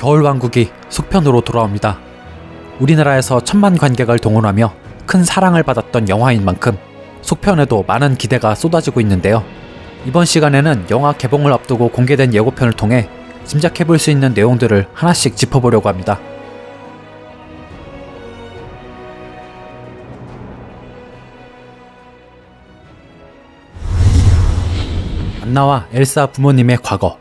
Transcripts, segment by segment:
겨울왕국이 속편으로 돌아옵니다. 우리나라에서 1000만 관객을 동원하며 큰 사랑을 받았던 영화인 만큼 속편에도 많은 기대가 쏟아지고 있는데요. 이번 시간에는 영화 개봉을 앞두고 공개된 예고편을 통해 짐작해볼 수 있는 내용들을 하나씩 짚어보려고 합니다. 안나와 엘사 부모님의 과거.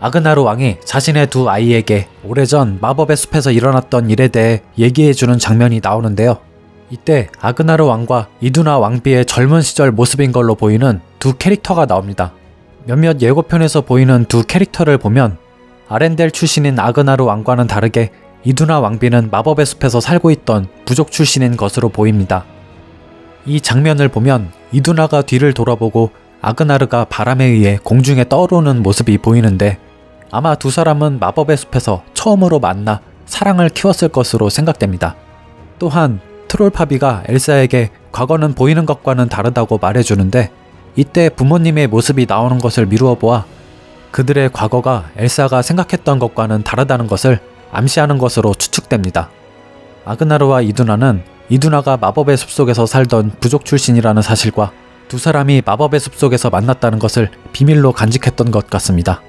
아그나르 왕이 자신의 두 아이에게 오래전 마법의 숲에서 일어났던 일에 대해 얘기해주는 장면이 나오는데요. 이때 아그나르 왕과 이두나 왕비의 젊은 시절 모습인 걸로 보이는 두 캐릭터가 나옵니다. 몇몇 예고편에서 보이는 두 캐릭터를 보면 아렌델 출신인 아그나르 왕과는 다르게 이두나 왕비는 마법의 숲에서 살고 있던 부족 출신인 것으로 보입니다. 이 장면을 보면 이두나가 뒤를 돌아보고 아그나르가 바람에 의해 공중에 떠오르는 모습이 보이는데 아마 두 사람은 마법의 숲에서 처음으로 만나 사랑을 키웠을 것으로 생각됩니다. 또한 트롤파비가 엘사에게 과거는 보이는 것과는 다르다고 말해주는데 이때 부모님의 모습이 나오는 것을 미루어 보아 그들의 과거가 엘사가 생각했던 것과는 다르다는 것을 암시하는 것으로 추측됩니다. 아그나르와 이두나는 이두나가 마법의 숲속에서 살던 부족 출신이라는 사실과 두 사람이 마법의 숲속에서 만났다는 것을 비밀로 간직했던 것 같습니다.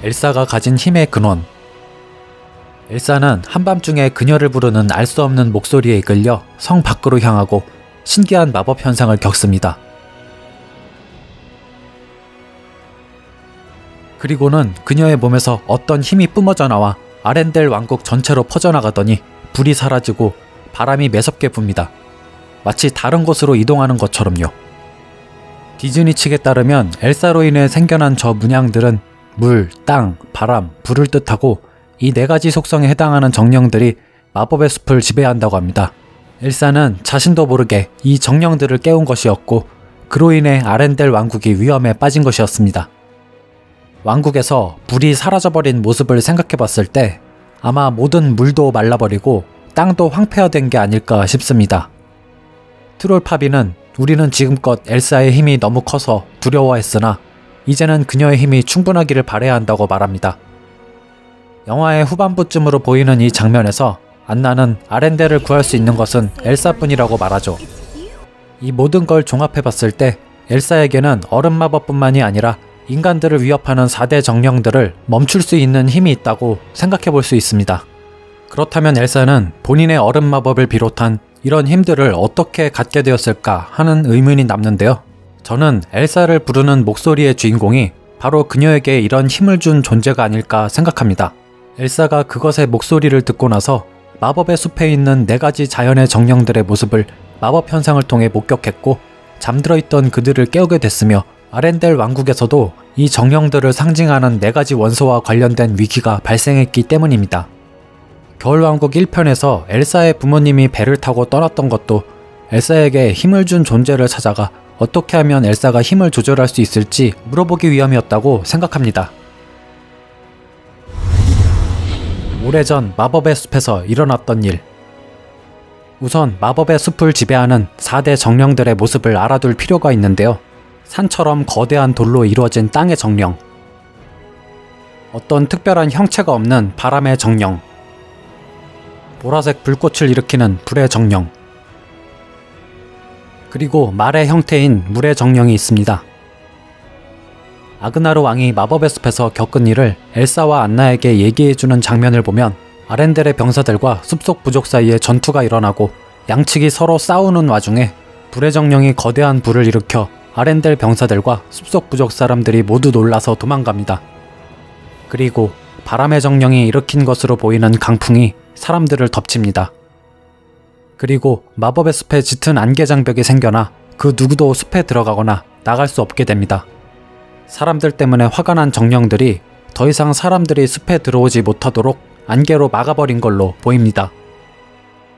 엘사가 가진 힘의 근원. 엘사는 한밤중에 그녀를 부르는 알 수 없는 목소리에 이끌려 성 밖으로 향하고 신기한 마법 현상을 겪습니다. 그리고는 그녀의 몸에서 어떤 힘이 뿜어져 나와 아렌델 왕국 전체로 퍼져나가더니 불이 사라지고 바람이 매섭게 붑니다. 마치 다른 곳으로 이동하는 것처럼요. 디즈니 측에 따르면 엘사로 인해 생겨난 저 문양들은 물, 땅, 바람, 불을 뜻하고 이 4가지 속성에 해당하는 정령들이 마법의 숲을 지배한다고 합니다. 엘사는 자신도 모르게 이 정령들을 깨운 것이었고 그로 인해 아렌델 왕국이 위험에 빠진 것이었습니다. 왕국에서 불이 사라져버린 모습을 생각해봤을 때 아마 모든 물도 말라버리고 땅도 황폐화된 게 아닐까 싶습니다. 트롤파비는 우리는 지금껏 엘사의 힘이 너무 커서 두려워했으나 이제는 그녀의 힘이 충분하기를 바라야 한다고 말합니다. 영화의 후반부쯤으로 보이는 이 장면에서 안나는 아렌델을 구할 수 있는 것은 엘사뿐이라고 말하죠. 이 모든 걸 종합해봤을 때 엘사에게는 얼음 마법뿐만이 아니라 인간들을 위협하는 4대 정령들을 멈출 수 있는 힘이 있다고 생각해볼 수 있습니다. 그렇다면 엘사는 본인의 얼음 마법을 비롯한 이런 힘들을 어떻게 갖게 되었을까 하는 의문이 남는데요. 저는 엘사를 부르는 목소리의 주인공이 바로 그녀에게 이런 힘을 준 존재가 아닐까 생각합니다. 엘사가 그것의 목소리를 듣고 나서 마법의 숲에 있는 4가지 자연의 정령들의 모습을 마법 현상을 통해 목격했고 잠들어 있던 그들을 깨우게 됐으며 아렌델 왕국에서도 이 정령들을 상징하는 4가지 원소와 관련된 위기가 발생했기 때문입니다. 겨울왕국 1편에서 엘사의 부모님이 배를 타고 떠났던 것도 엘사에게 힘을 준 존재를 찾아가 어떻게 하면 엘사가 힘을 조절할 수 있을지 물어보기 위함이었다고 생각합니다. 오래전 마법의 숲에서 일어났던 일. 우선 마법의 숲을 지배하는 4대 정령들의 모습을 알아둘 필요가 있는데요. 산처럼 거대한 돌로 이루어진 땅의 정령, 어떤 특별한 형체가 없는 바람의 정령, 보라색 불꽃을 일으키는 불의 정령, 그리고 말의 형태인 물의 정령이 있습니다. 아그나르 왕이 마법의 숲에서 겪은 일을 엘사와 안나에게 얘기해주는 장면을 보면 아렌델의 병사들과 숲속 부족 사이에 전투가 일어나고 양측이 서로 싸우는 와중에 불의 정령이 거대한 불을 일으켜 아렌델 병사들과 숲속 부족 사람들이 모두 놀라서 도망갑니다. 그리고 바람의 정령이 일으킨 것으로 보이는 강풍이 사람들을 덮칩니다. 그리고 마법의 숲에 짙은 안개 장벽이 생겨나 그 누구도 숲에 들어가거나 나갈 수 없게 됩니다. 사람들 때문에 화가 난 정령들이 더 이상 사람들이 숲에 들어오지 못하도록 안개로 막아버린 걸로 보입니다.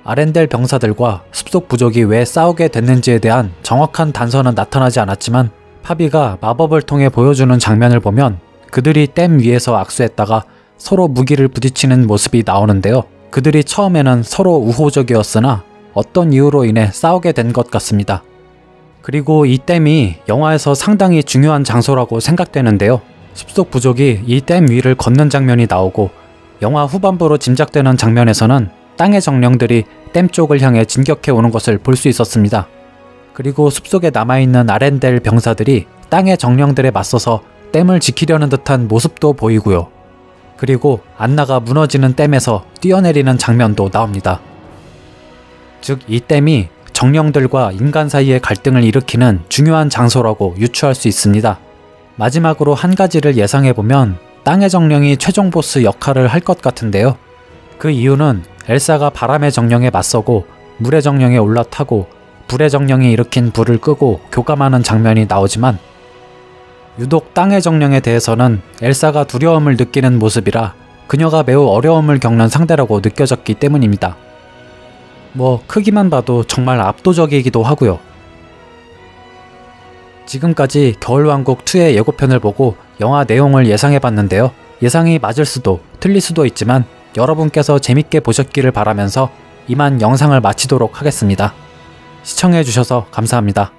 아렌델 병사들과 숲속 부족이 왜 싸우게 됐는지에 대한 정확한 단서는 나타나지 않았지만 파비가 마법을 통해 보여주는 장면을 보면 그들이 댐 위에서 악수했다가 서로 무기를 부딪히는 모습이 나오는데요. 그들이 처음에는 서로 우호적이었으나 어떤 이유로 인해 싸우게 된 것 같습니다. 그리고 이 댐이 영화에서 상당히 중요한 장소라고 생각되는데요. 숲속 부족이 이 댐 위를 걷는 장면이 나오고 영화 후반부로 짐작되는 장면에서는 땅의 정령들이 댐 쪽을 향해 진격해 오는 것을 볼 수 있었습니다. 그리고 숲속에 남아있는 아렌델 병사들이 땅의 정령들에 맞서서 댐을 지키려는 듯한 모습도 보이고요. 그리고 안나가 무너지는 댐에서 뛰어내리는 장면도 나옵니다. 즉, 이 댐이 정령들과 인간 사이의 갈등을 일으키는 중요한 장소라고 유추할 수 있습니다. 마지막으로 한 가지를 예상해보면 땅의 정령이 최종 보스 역할을 할 것 같은데요. 그 이유는 엘사가 바람의 정령에 맞서고 물의 정령에 올라타고 불의 정령이 일으킨 불을 끄고 교감하는 장면이 나오지만 유독 땅의 정령에 대해서는 엘사가 두려움을 느끼는 모습이라 그녀가 매우 어려움을 겪는 상대라고 느껴졌기 때문입니다. 크기만 봐도 정말 압도적이기도 하고요. 지금까지 겨울왕국2의 예고편을 보고 영화 내용을 예상해봤는데요. 예상이 맞을 수도 틀릴 수도 있지만 여러분께서 재밌게 보셨기를 바라면서 이만 영상을 마치도록 하겠습니다. 시청해주셔서 감사합니다.